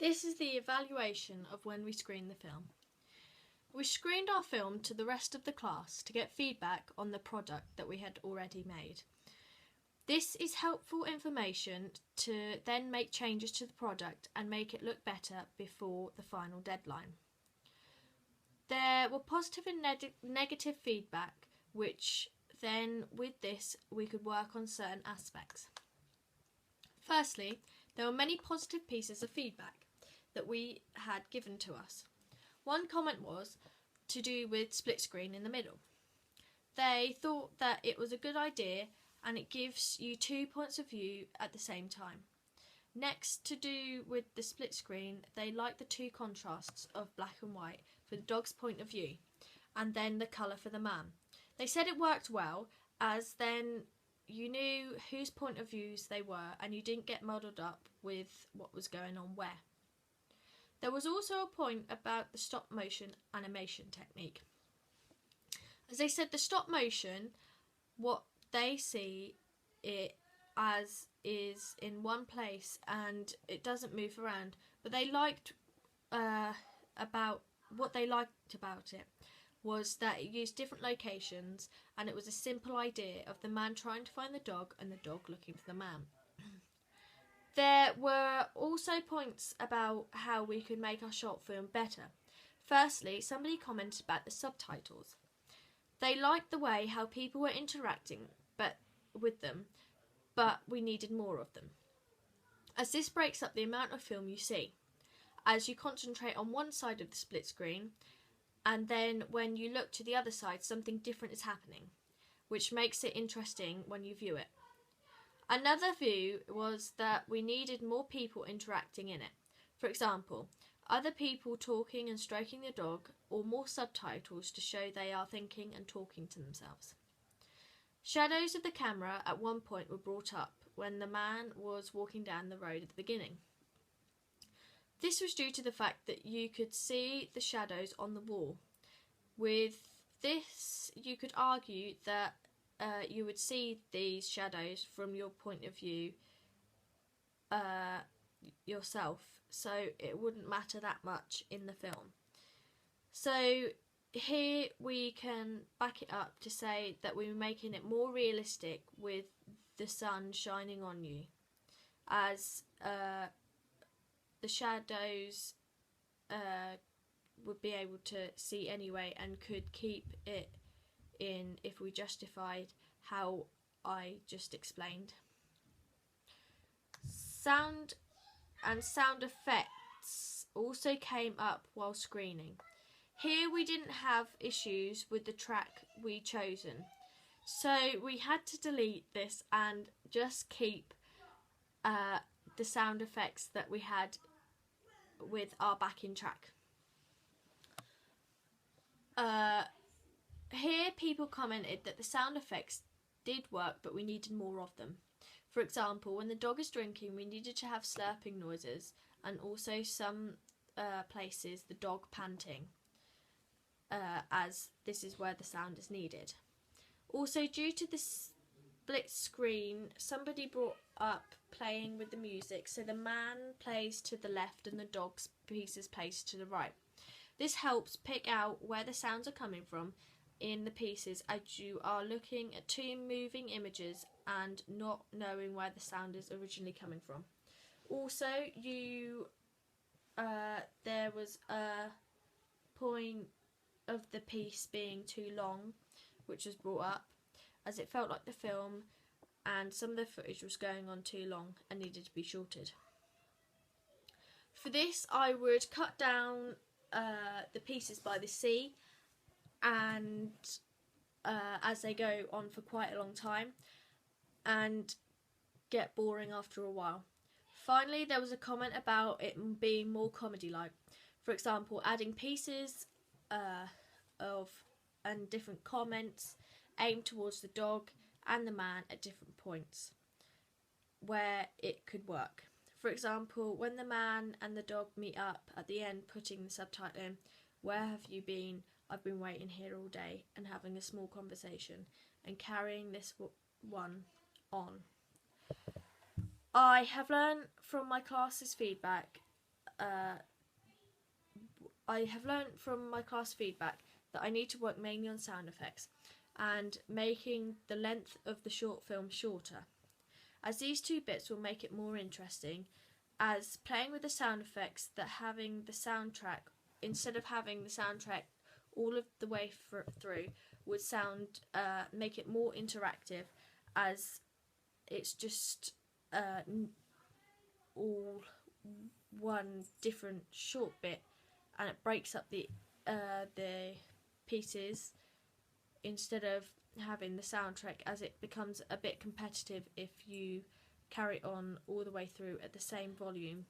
This is the evaluation of when we screened the film. We screened our film to the rest of the class to get feedback on the product that we had already made. This is helpful information to then make changes to the product and make it look better before the final deadline. There were positive and negative feedback, which then with this we could work on certain aspects. Firstly, there were many positive pieces of feedback that we had given to us. One comment was to do with split screen in the middle. They thought that it was a good idea and it gives you 2 points of view at the same time. Next, to do with the split screen, they liked the 2 contrasts of black and white for the dog's point of view and then the colour for the man. They said it worked well, as then you knew whose point of views they were and you didn't get muddled up with what was going on where. There was also a point about the stop motion animation technique. As they said, the stop motion, what they see it as is in one place and it doesn't move around, but they liked about it was that it used different locations and it was a simple idea of the man trying to find the dog and the dog looking for the man. There were also points about how we could make our short film better. Firstly, somebody commented about the subtitles. They liked the way how people were interacting with them, but we needed more of them, as this breaks up the amount of film you see, as you concentrate on one side of the split screen and then when you look to the other side something different is happening, which makes it interesting when you view it. Another view was that we needed more people interacting in it. For example, other people talking and stroking the dog, or more subtitles to show they are thinking and talking to themselves. Shadows of the camera at one point were brought up when the man was walking down the road at the beginning. This was due to the fact that you could see the shadows on the wall. With this, you could argue that you would see these shadows from your point of view yourself, so it wouldn't matter that much in the film. So here we can back it up to say that we were making it more realistic with the sun shining on you, as the shadows would be able to see anyway and could keep it in if we justified how I just explained. Sound and sound effects also came up while screening. Here we didn't have issues with the track we chosen, so we had to delete this and just keep the sound effects that we had with our backing track. Here people commented that the sound effects did work, but we needed more of them. For example, when the dog is drinking, we needed to have slurping noises, and also some places the dog panting, as this is where the sound is needed. Also, due to the split screen, somebody brought up playing with the music, so the man plays to the left and the dog's pieces plays to the right. This helps pick out where the sounds are coming from in the pieces, as you are looking at 2 moving images and not knowing where the sound is originally coming from. Also, there was a point of the piece being too long, which was brought up, as it felt like the film and some of the footage was going on too long and needed to be shortened. For this, I would cut down the pieces by the sea, and as they go on for quite a long time and get boring after a while. Finally, there was a comment about it being more comedy-like. For example, adding pieces and different comments aimed towards the dog and the man at different points where it could work. For example, when the man and the dog meet up at the end, putting the subtitle in, "Where have you been? I've been waiting here all day," and having a small conversation and carrying this one on. I have learned from my class's feedback I have learned from my class feedback that I need to work mainly on sound effects and making the length of the short film shorter, as these two bits will make it more interesting, as playing with the sound effects that having the soundtrack, instead of having the soundtrack all of the way through, would make it more interactive, as it's just all one different short bit, and it breaks up the pieces instead of having the soundtrack, as it becomes a bit competitive if you carry on all the way through at the same volume.